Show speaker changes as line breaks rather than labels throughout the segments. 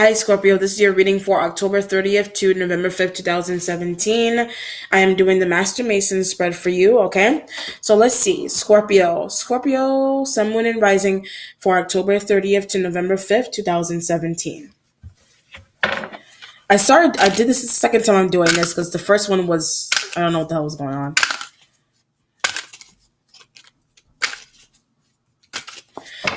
Hi, Scorpio. This is your reading for October 30th to November 5th, 2017. I am doing the Master Mason spread for you, okay? So let's see. Scorpio, Sun, Moon, and Rising for October 30th to November 5th, 2017. I did this the second time I'm doing this because the first one was, I don't know what the hell was going on.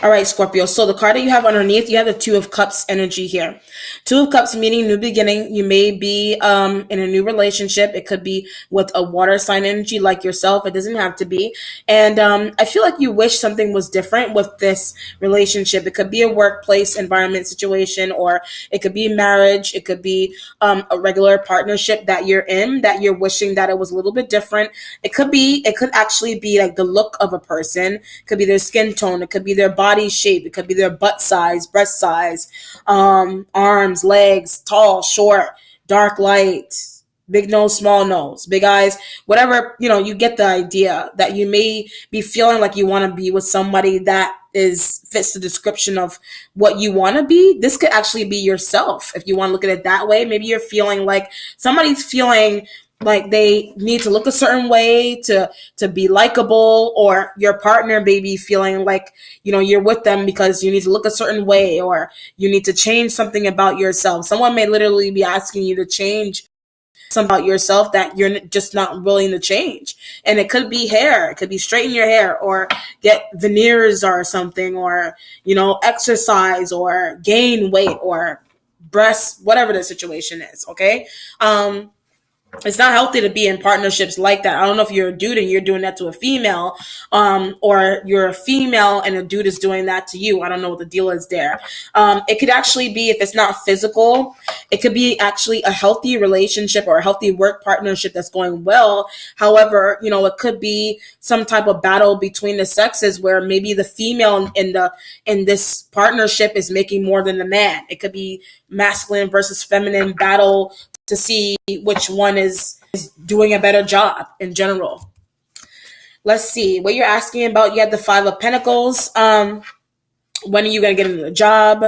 All right, Scorpio. So the card that you have underneath, you have the Two of Cups energy here. Two of Cups meaning new beginning. You may be in a new relationship. It could be with a water sign energy like yourself. It doesn't have to be. And I feel like you wish something was different with this relationship. It could be a workplace environment situation, or it could be marriage. It could be a regular partnership that you're in that you're wishing that it was a little bit different. It could actually be like the look of a person. It could be their skin tone. It could be their body shape. It could be their butt size, breast size, arms, legs, tall, short, dark, light, big nose, small nose, big eyes, whatever, you get the idea that you may be feeling like you want to be with somebody that fits the description of what you want to be. This could actually be yourself if you want to look at it that way. Maybe you're feeling like somebody's feeling like they need to look a certain way to be likable, or your partner may be feeling like you're with them because you need to look a certain way, or you need to change something about yourself. Someone may literally be asking you to change something about yourself that you're just not willing to change. And it could be hair. It could be straighten your hair, or get veneers or something, or exercise, or gain weight, or breasts, whatever the situation is. Okay. It's not healthy to be in partnerships like that. I don't know if you're a dude and you're doing that to a female, or you're a female and a dude is doing that to you. I don't know what the deal is there. It could actually be, if it's not physical, it could be actually a healthy relationship or a healthy work partnership that's going well. However, it could be some type of battle between the sexes where maybe the female in this partnership is making more than the man. It could be masculine versus feminine battle to see which one is doing a better job in general. Let's see what you're asking about. You have the Five of Pentacles. When are you going to get into the job?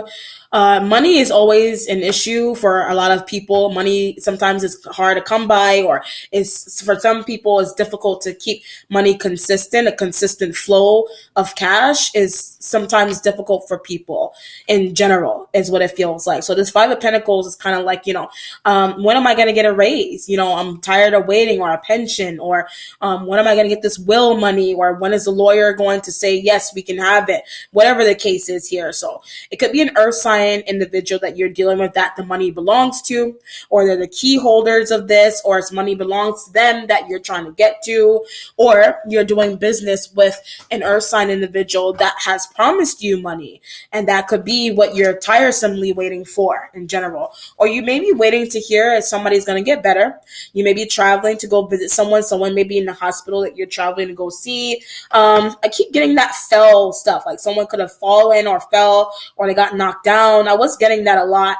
Money is always an issue for a lot of people. Money sometimes is hard to come by, or is for some people it's difficult to keep money consistent. A consistent flow of cash is sometimes difficult for people in general, is what it feels like. So this Five of Pentacles is kind of like, when am I going to get a raise? I'm tired of waiting, or a pension, or when am I going to get this will money, or when is the lawyer going to say, yes, we can have it? Whatever the case is here. So it could be an earth sign individual that you're dealing with that the money belongs to, or they're the key holders of this, or it's money belongs to them that you're trying to get to, or you're doing business with an earth sign individual that has promised you money, and that could be what you're tiresomely waiting for in general. Or you may be waiting to hear if somebody's going to get better. You may be traveling to go visit someone may be in the hospital that you're traveling to go see. I keep getting that fell stuff, like someone could have fallen or fell, or they got knocked down. I was getting that a lot.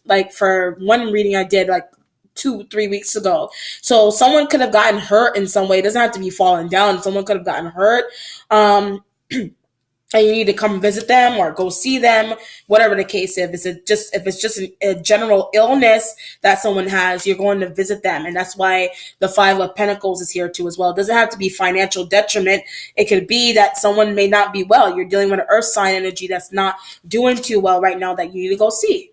Like for one reading I did like 2-3 weeks ago. So someone could have gotten hurt in some way. It doesn't have to be falling down. Someone could have gotten hurt. And you need to come visit them or go see them, whatever the case is. If it's just a general illness that someone has, you're going to visit them. And that's why the Five of Pentacles is here too as well. It doesn't have to be financial detriment. It could be that someone may not be well. You're dealing with an earth sign energy that's not doing too well right now that you need to go see.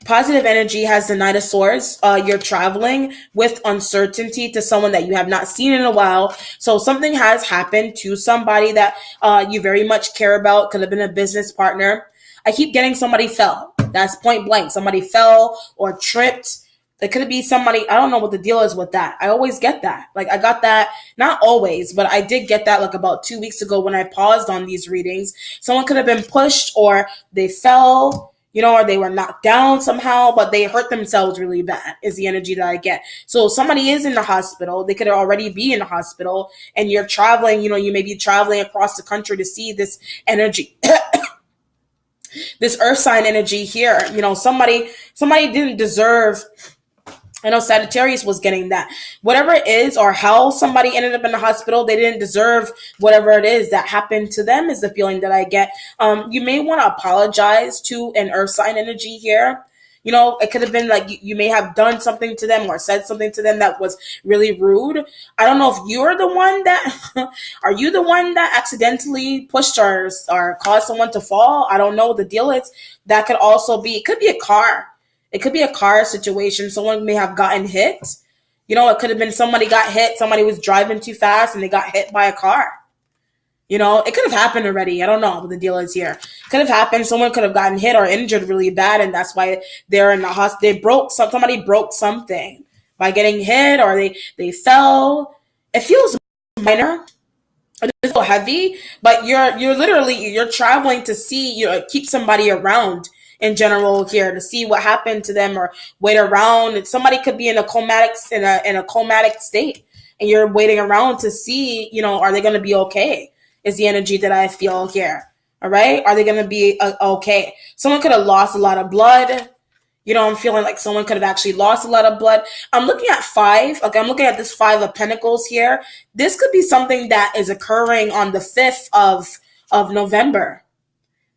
Positive energy has the Knight of Swords. You're traveling with uncertainty to someone that you have not seen in a while. So something has happened to somebody that you very much care about. Could have been a business partner. I keep getting somebody fell. That's point blank. Somebody fell or tripped. It could be somebody, I don't know what the deal is with that. I always get that. Like I got that, not always, but I did get that like about 2 weeks ago when I paused on these readings. Someone could have been pushed, or they fell, or they were knocked down somehow, but they hurt themselves really bad is the energy that I get. So somebody is in the hospital. They could already be in the hospital, and you're traveling, you may be traveling across the country to see this energy. This earth sign energy here, somebody didn't deserve I know Sagittarius was getting that. Whatever it is, or how somebody ended up in the hospital, they didn't deserve whatever it is that happened to them, is the feeling that I get. You may want to apologize to an earth sign energy here. It could have been like you may have done something to them or said something to them that was really rude. I don't know if you're the one that, are you the one that accidentally pushed or caused someone to fall? I don't know what the deal is. That could also be, it could be a car. It could be a car situation. Someone may have gotten hit. It could have been somebody got hit. Somebody was driving too fast and they got hit by a car. It could have happened already. I don't know what the deal is here. Could have happened. Someone could have gotten hit or injured really bad, and that's why they're in the hospital. Somebody broke something by getting hit, or they fell. It feels minor. It's so heavy, but you're traveling to see, keep somebody around in general here to see what happened to them or wait around. And somebody could be in a comatic state, and you're waiting around to see, are they going to be okay? Is the energy that I feel here. All right, are they going to be okay? Someone could have lost a lot of blood. I'm feeling like someone could have actually lost a lot of blood. I'm looking at 5. Okay, I'm looking at this 5 of Pentacles here. This could be something that is occurring on the 5th of November.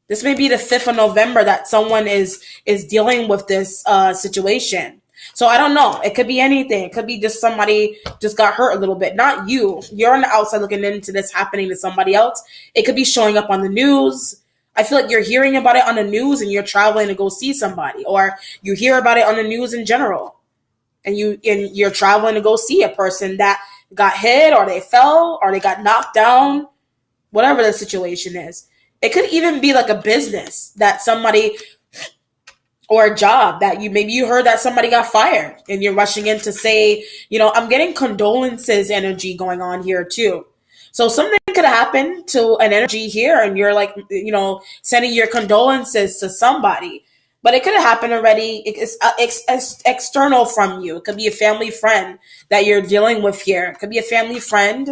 This may be the 5th of November that someone is dealing with this situation. So I don't know. It could be anything. It could be just somebody just got hurt a little bit. Not you. You're on the outside looking into this happening to somebody else. It could be showing up on the news. I feel like you're hearing about it on the news and you're traveling to go see somebody, or you hear about it on the news in general, and you're traveling to go see a person that got hit, or they fell, or they got knocked down, whatever the situation is. It could even be like a business that somebody, or a job that maybe you heard that somebody got fired and you're rushing in to say, I'm getting condolences energy going on here too. So something could happen to an energy here, and you're like, sending your condolences to somebody. But it could have happened already. It's external from you. It could be a family friend that you're dealing with here. It could be a family friend.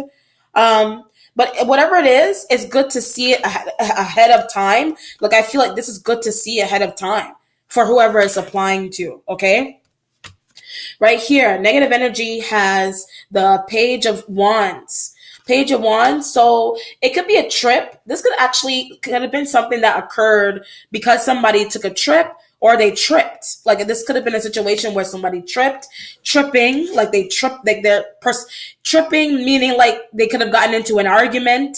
But whatever it is, it's good to see it ahead of time. Like, I feel like this is good to see ahead of time for whoever it's applying to, okay? Right here, negative energy has the Page of Wands. Page of Wands. So it could be a trip. This could have been something that occurred because somebody took a trip or they tripped. Like, this could have been a situation where somebody tripping, like they tripped, like tripping, meaning like they could have gotten into an argument.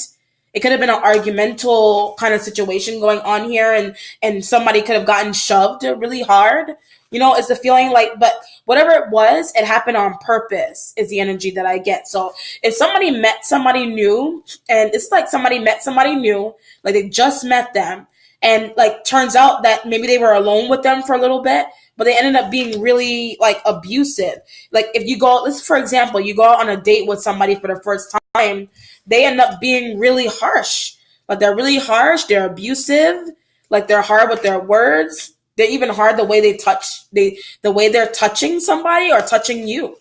It could have been an argumental kind of situation going on here, and somebody could have gotten shoved really hard. It's the feeling like, but whatever it was, it happened on purpose is the energy that I get. So if somebody met somebody new, and it's like somebody met somebody new, like they just met them, and like turns out that maybe they were alone with them for a little bit, but they ended up being really like abusive. Like if you go, let's for example, you go out on a date with somebody for the first time, they end up being really harsh. Like they're really harsh, they're abusive, like they're hard with their words. They're even hard the way they touch, the way they're touching somebody or touching you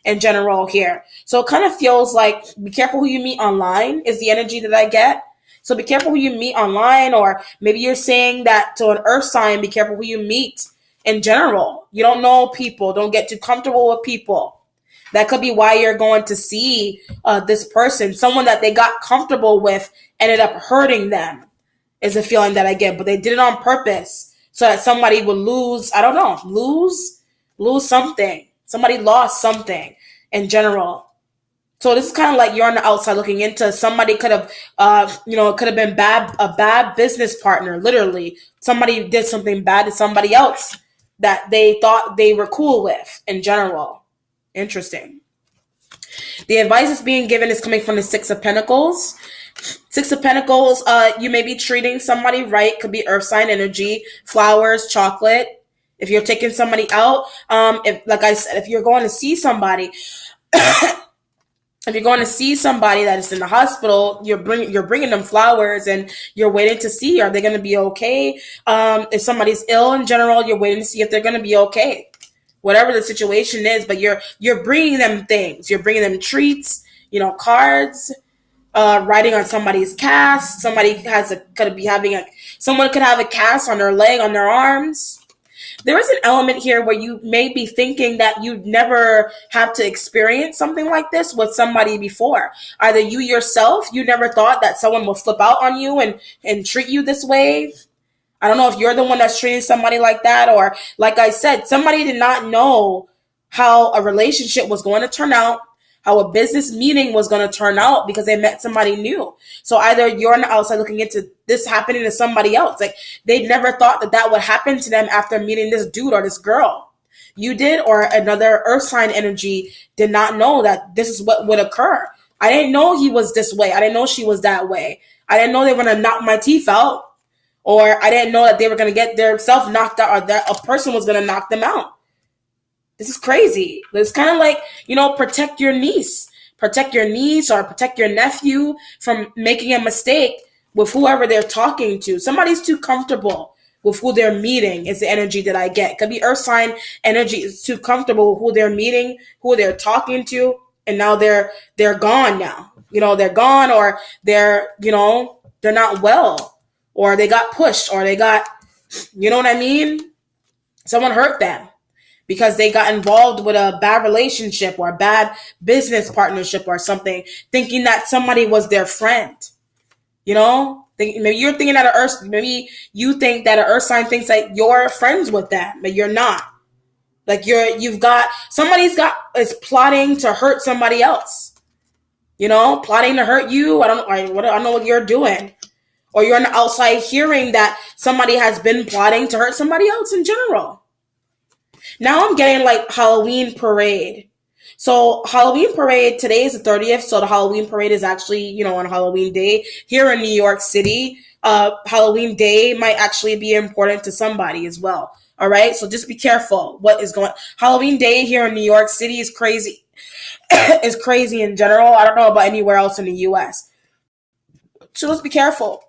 in general here. So it kind of feels like, be careful who you meet online is the energy that I get. So be careful who you meet online, or maybe you're saying that to an earth sign, be careful who you meet in general. You don't know people. Don't get too comfortable with people. That could be why you're going to see this person. Someone that they got comfortable with ended up hurting them is a feeling that I get, but they did it on purpose. So that somebody would lose, I don't know, lose something. Somebody lost something in general. So this is kind of like you're on the outside looking into. Somebody could have, it could have been a bad business partner, literally. Somebody did something bad to somebody else that they thought they were cool with in general. Interesting. The advice that's being given is coming from the 6 of Pentacles. 6 of Pentacles, you may be treating somebody right. Could be earth sign energy, flowers, chocolate. If you're taking somebody out, if like I said, if you're going to see somebody, if you're going to see somebody that is in the hospital, you're bringing them flowers and you're waiting to see, are they going to be okay? If somebody's ill in general, you're waiting to see if they're going to be okay. Whatever the situation is, but you're bringing them things. You're bringing them treats, cards. Riding on somebody's cast. Someone could have a cast on their leg, on their arms. There is an element here where you may be thinking that you'd never have to experience something like this with somebody before. Either you yourself, you never thought that someone will flip out on you and treat you this way. I don't know if you're the one that's treating somebody like that, or like I said, somebody did not know how a relationship was going to turn out, how a business meeting was going to turn out because they met somebody new. So either you're on the outside looking into this happening to somebody else. Like they never thought that that would happen to them after meeting this dude or this girl. You did, or another earth sign energy did not know that this is what would occur. I didn't know he was this way. I didn't know she was that way. I didn't know they were going to knock my teeth out. Or I didn't know that they were going to get their self knocked out, or that a person was going to knock them out. This is crazy. It's kind of like, protect your niece. Protect your niece or protect your nephew from making a mistake with whoever they're talking to. Somebody's too comfortable with who they're meeting is the energy that I get. Could be earth sign energy is too comfortable with who they're meeting, who they're talking to, and now they're gone now. They're gone, or they're not well. Or they got pushed, or they got, you know what I mean? Someone hurt them because they got involved with a bad relationship or a bad business partnership or something, thinking that somebody was their friend. Maybe you're thinking that maybe you think that an earth sign thinks that you're friends with them, but you're not. Like is plotting to hurt somebody else. Plotting to hurt you. I don't know what you're doing. Or you're on the outside hearing that somebody has been plotting to hurt somebody else in general. Now I'm getting like Halloween parade. So Halloween parade, today is the 30th. So the Halloween parade is actually, on Halloween day here in New York City. Halloween day might actually be important to somebody as well. All right. So just be careful what is going on. Halloween day here in New York City is crazy. It's crazy in general. I don't know about anywhere else in the US. So let's be careful.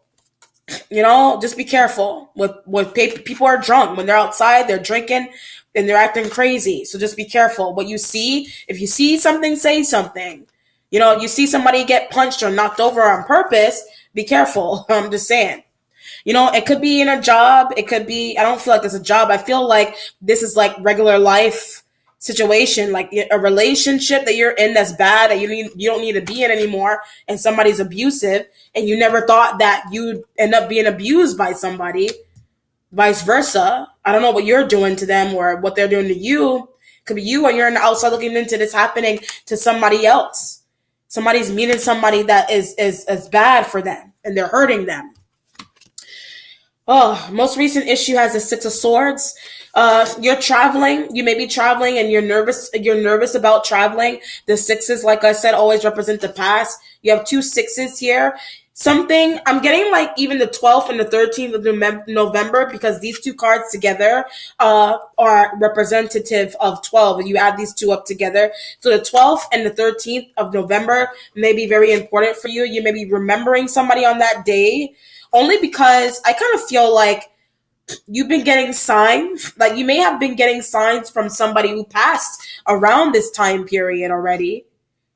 Just be careful with people are drunk when they're outside, they're drinking and they're acting crazy. So just be careful what you see. If you see something, say something. You see somebody get punched or knocked over on purpose, be careful. I'm just saying. It could be in a job. It could be, I don't feel like it's a job. I feel like this is like regular life situation, like a relationship that you're in that's bad, that you don't need to be in anymore, and somebody's abusive, and you never thought that you'd end up being abused by somebody, vice versa. I don't know what you're doing to them or what they're doing to you. Could be you, and you're on the outside looking into this happening to somebody else. Somebody's meeting somebody that is bad for them, and they're hurting them. Oh, most recent issue has the Six of Swords. You're traveling. You may be traveling and you're nervous. You're nervous about traveling. The sixes, like I said, always represent the past. You have two sixes here. I'm getting like even the 12th and the 13th of November, because these two cards together are representative of 12. And you add these two up together. So the 12th and the 13th of November may be very important for you. You may be remembering somebody on that day. Only because I kind of feel like you've been getting signs, like you may have been getting signs from somebody who passed around this time period already.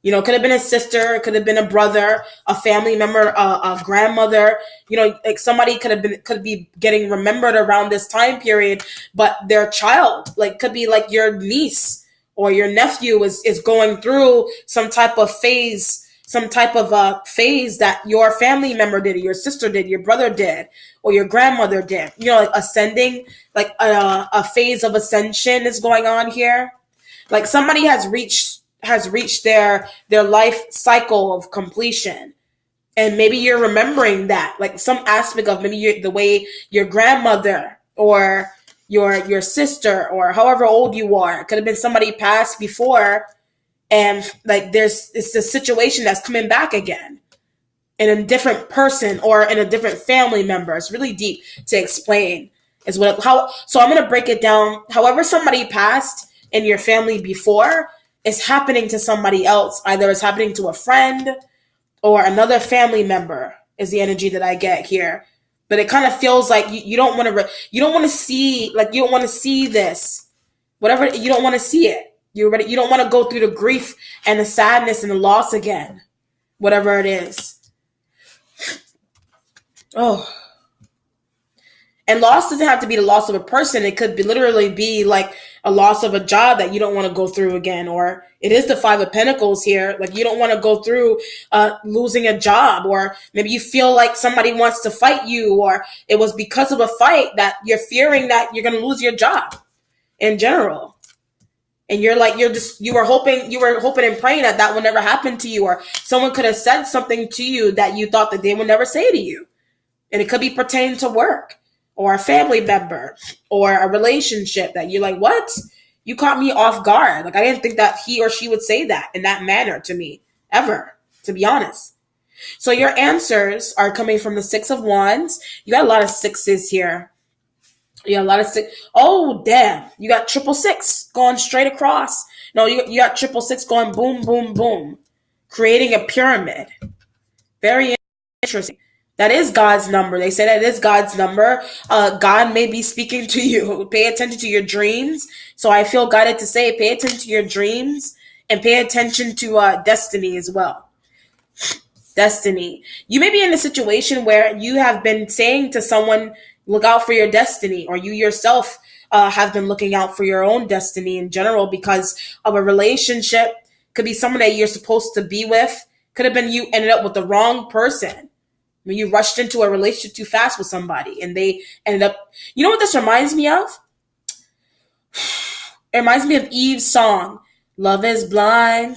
It could have been a sister, it could have been a brother, a family member, a grandmother. Like somebody could be getting remembered around this time period, but their child, like could be like your niece or your nephew is going through some type of phase that your family member did, or your sister did, your brother did, or your grandmother did. Like ascending, like a phase of ascension is going on here. Like somebody has reached their life cycle of completion, and maybe you're remembering that, like some aspect of maybe the way your grandmother or your sister or however old you are, it could have been somebody passed before. And like it's a situation that's coming back again in a different person or in a different family member. It's really deep to explain. So I'm going to break it down. However somebody passed in your family before is happening to somebody else. Either it's happening to a friend or another family member is the energy that I get here. But it kind of feels like you don't want to see this. Whatever, you don't want to see it. You don't want to go through the grief and the sadness and the loss again, whatever it is. Oh, And loss doesn't have to be the loss of a person. It could be literally be like a loss of a job that you don't want to go through again. Or it is the Five of Pentacles here. Like you don't want to go through losing a job. Or maybe you feel like somebody wants to fight you. Or it was because of a fight that you're fearing that you're going to lose your job in general. And you were hoping and praying that that would never happen to you. Or someone could have said something to you that you thought that they would never say to you. And it could be pertaining to work or a family member or a relationship that you're like, what? You caught me off guard. Like, I didn't think that he or she would say that in that manner to me, ever, to be honest. So your answers are coming from the Six of Wands. You got a lot of sixes here. You got a lot of six. Oh, damn. You got 666 going straight across. No, you got 666 going boom, boom, boom. Creating a pyramid. Very interesting. That is God's number. They say that is God's number. God may be speaking to you. Pay attention to your dreams. So I feel guided to say, pay attention to your dreams and pay attention to destiny as well. Destiny. You may be in a situation where you have been saying to someone, look out for your destiny, or you yourself have been looking out for your own destiny in general because of a relationship. Could be someone that you're supposed to be with. Could have been you ended up with the wrong person. When you rushed into a relationship too fast with somebody and they ended up, you know what this reminds me of? It reminds me of Eve's song, Love is Blind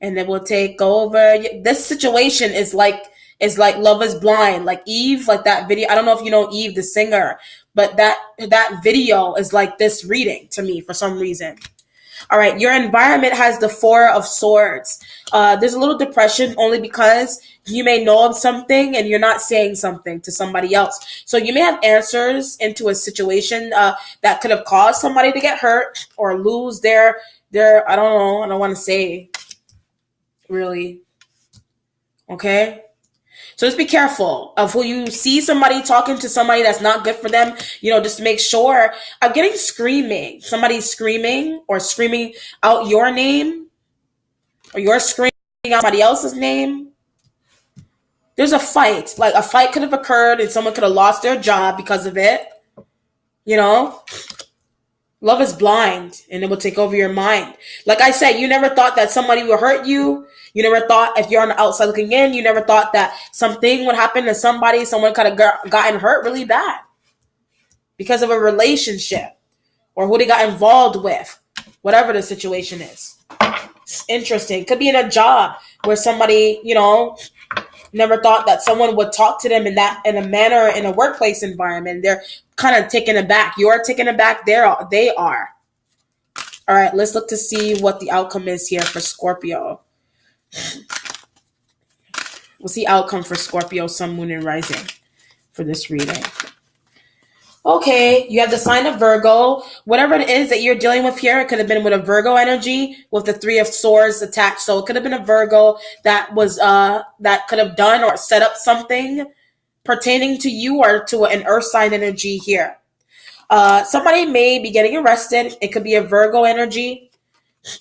and it will take over. This situation is like Love is Blind, like Eve, like that video. I don't know if you know Eve, the singer, but that video is like this reading to me for some reason. All right, your environment has the Four of Swords. There's a little depression only because you may know of something and you're not saying something to somebody else. So you may have answers into a situation that could have caused somebody to get hurt or lose their I don't know, I don't want to say really. Okay? So just be careful of who you see somebody talking to somebody that's not good for them. Just make sure. I'm getting screaming. Somebody's screaming or screaming out your name or you're screaming out somebody else's name. There's a fight. Like a fight could have occurred and someone could have lost their job because of it. Love is blind and it will take over your mind. Like I said, you never thought that somebody would hurt you. You never thought, if you're on the outside looking in, you never thought that something would happen to somebody. Someone could have gotten hurt really bad because of a relationship or who they got involved with, whatever the situation is. It's interesting. Could be in a job where somebody, never thought that someone would talk to them in a manner in a workplace environment. They're kind of taken aback. You're taken aback. They are. All right, let's look to see what the outcome is here for Scorpio. What's the outcome for Scorpio, Sun, Moon, and Rising for this reading? Okay, you have the sign of Virgo. Whatever it is that you're dealing with here, it could have been with a Virgo energy with the Three of Swords attached. So it could have been a Virgo that was that could have done or set up something pertaining to you or to an earth sign energy here. Somebody may be getting arrested. It could be a Virgo energy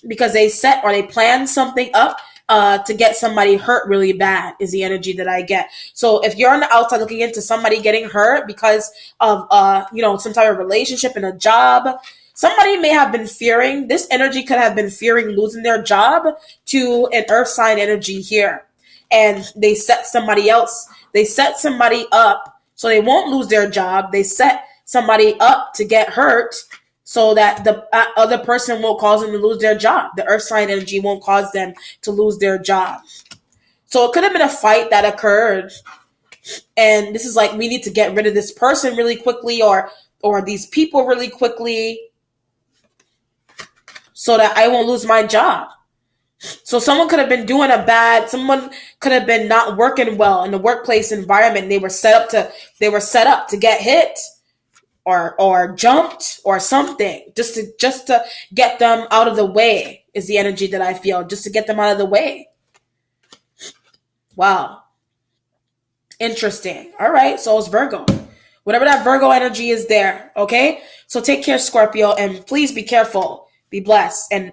because they set or they planned something up to get somebody hurt really bad is the energy that I get. So if you're on the outside looking into somebody getting hurt because of some type of relationship and a job, somebody may have been fearing, this energy could have been fearing losing their job to an earth sign energy here. And they set somebody up so they won't lose their job. They set somebody up to get hurt so that the other person won't cause them to lose their job. The earth sign energy won't cause them to lose their job. So it could have been a fight that occurred. And this is like, we need to get rid of this person really quickly or these people really quickly so that I won't lose my job. So someone could have been someone could have been not working well in the workplace environment. They were set up to get hit or jumped or something just to get them out of the way is the energy that I feel, just to get them out of the way. Wow. Interesting. All right. So it's Virgo. Whatever that Virgo energy is there. Okay. So take care, Scorpio, and please be careful. Be blessed and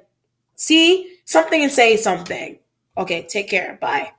see something and say something. Okay. Take care. Bye.